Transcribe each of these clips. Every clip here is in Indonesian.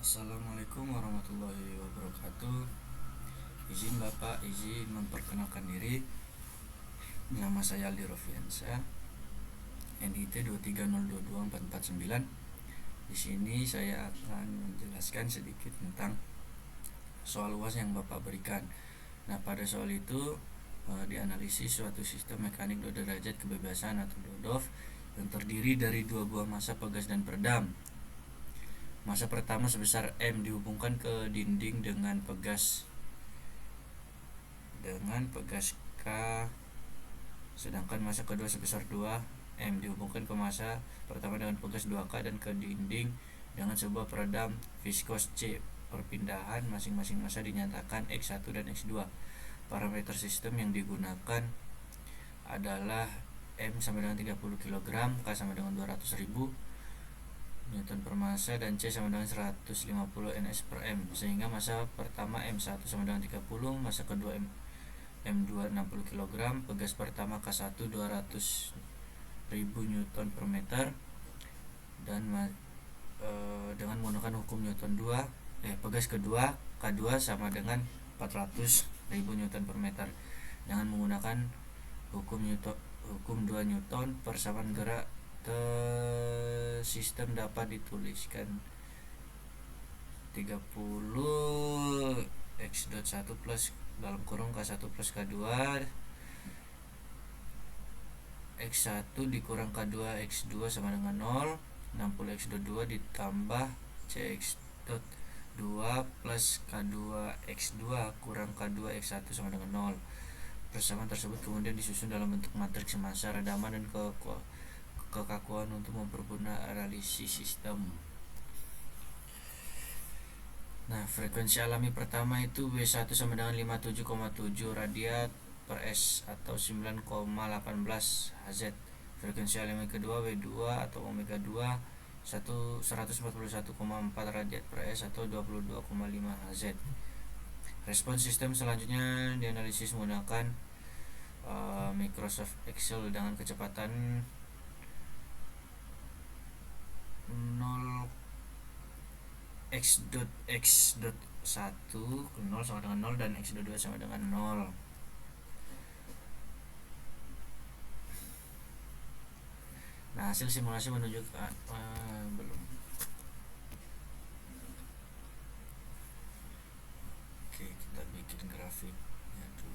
Assalamualaikum warahmatullahi wabarakatuh. Izin Bapak, izin memperkenalkan diri. Nama saya Aldi Rofiansa, NIT 230224449. Di sini saya akan menjelaskan sedikit tentang soal UAS yang Bapak berikan. Nah, pada soal itu dianalisis suatu sistem mekanik 2 derajat kebebasan atau DODOV yang terdiri dari dua buah massa pegas dan peredam. Massa pertama sebesar M dihubungkan ke dinding dengan pegas K, sedangkan massa kedua sebesar 2 M dihubungkan ke massa pertama dengan pegas 2K dan ke dinding dengan sebuah peredam viskos C. Perpindahan masing-masing massa dinyatakan X1 dan X2. Parameter sistem yang digunakan adalah M sama dengan 30 kg, K sama dengan 200.000 Newton per massa, dan C sama dengan 150 Ns per M, sehingga massa pertama M1 sama dengan 30, massa kedua M2 60 kg, pegas pertama K1 200.000 Newton per meter, dan dengan menggunakan hukum Newton 2, pegas kedua K2 sama dengan 400.000 Newton per meter. Dengan menggunakan hukum 2 Newton, persamaan gerak sistem dapat dituliskan 30 X.1 plus dalam kurung K1 plus K2 X1 dikurang K2 X2 sama dengan 0. 60 X.2 ditambah CX.2 plus K2 X2 kurang K2 X1 sama dengan 0. Persamaan tersebut kemudian disusun dalam bentuk matriks massa, redaman, dan kekakuan untuk mempermudah analisis sistem. Nah, frekuensi alami pertama itu W1 sama dengan 57,7 radiat per S atau 9,18 Hz. Frekuensi alami kedua W2 atau omega 2 141,4 radiat per S atau 22,5 Hz. Respons sistem selanjutnya dianalisis menggunakan Microsoft Excel dengan kecepatan 0 x.1 0 sama dengan 0 dan x.2 sama dengan 0. Nah, hasil simulasi menunjukkan belum. Oke, kita bikin grafiknya dulu.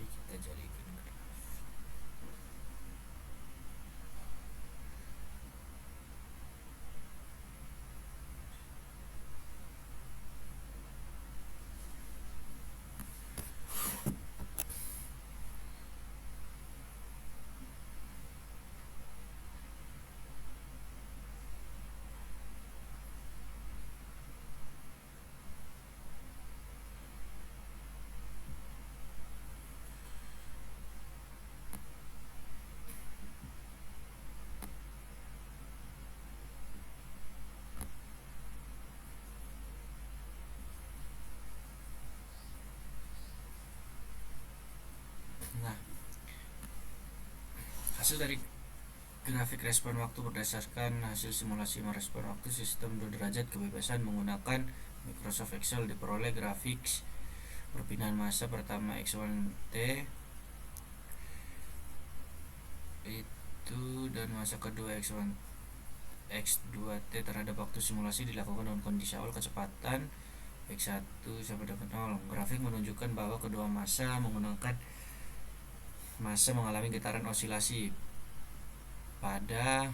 Kita jadikan grafik. Nah, hasil dari grafik respon waktu berdasarkan hasil simulasi merespon waktu sistem 2 derajat kebebasan menggunakan Microsoft Excel diperoleh grafik perpindahan massa pertama X1T itu dan massa kedua X2T terhadap waktu simulasi dilakukan dengan kondisi awal kecepatan X1 sama dengan 0. Grafik menunjukkan bahwa kedua massa mengalami getaran osilasi pada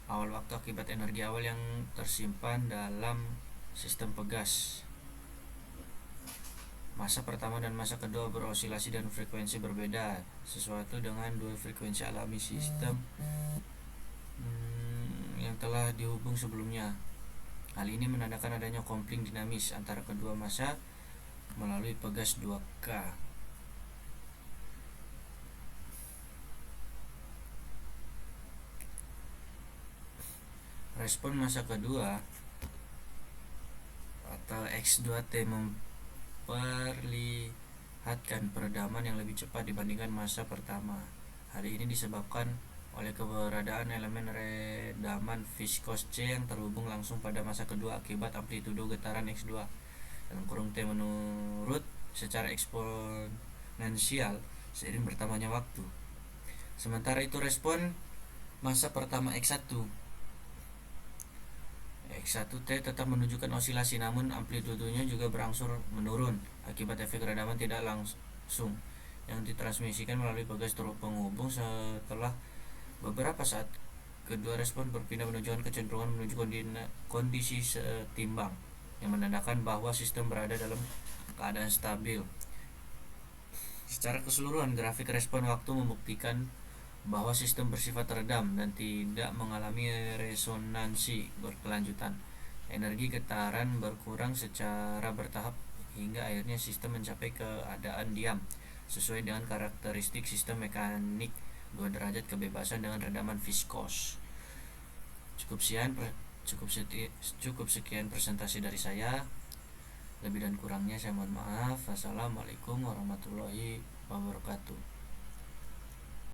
awal waktu akibat energi awal yang tersimpan dalam sistem pegas. Massa pertama dan massa kedua berosilasi dan frekuensi berbeda, sesuatu dengan dua frekuensi alami sistem yang telah dihubung sebelumnya. Hal ini menandakan adanya kopling dinamis antara kedua massa melalui pegas 2K. respon masa kedua atau X2T memperlihatkan peredaman yang lebih cepat dibandingkan masa pertama. Hal ini disebabkan oleh keberadaan elemen redaman viskos C yang terhubung langsung pada masa kedua akibat amplitudo getaran X2 dalam kurung T menurut secara eksponensial seiring bertambahnya waktu. Sementara itu respon masa pertama X1T tetap menunjukkan osilasi, namun amplitudonya juga berangsur menurun akibat efek redaman tidak langsung yang ditransmisikan melalui pegas penghubung. Setelah beberapa saat, kedua respon berpindah menunjukkan kecenderungan menuju kondisi setimbang yang menandakan bahwa sistem berada dalam keadaan stabil. Secara keseluruhan, grafik respon waktu membuktikan bahwa sistem bersifat redam dan tidak mengalami resonansi berkelanjutan. Energi getaran berkurang secara bertahap hingga akhirnya sistem mencapai keadaan diam sesuai dengan karakteristik sistem mekanik 2 derajat kebebasan dengan redaman viskos. Cukup sekian presentasi dari saya. Lebih dan kurangnya saya mohon maaf. Wassalamualaikum warahmatullahi wabarakatuh.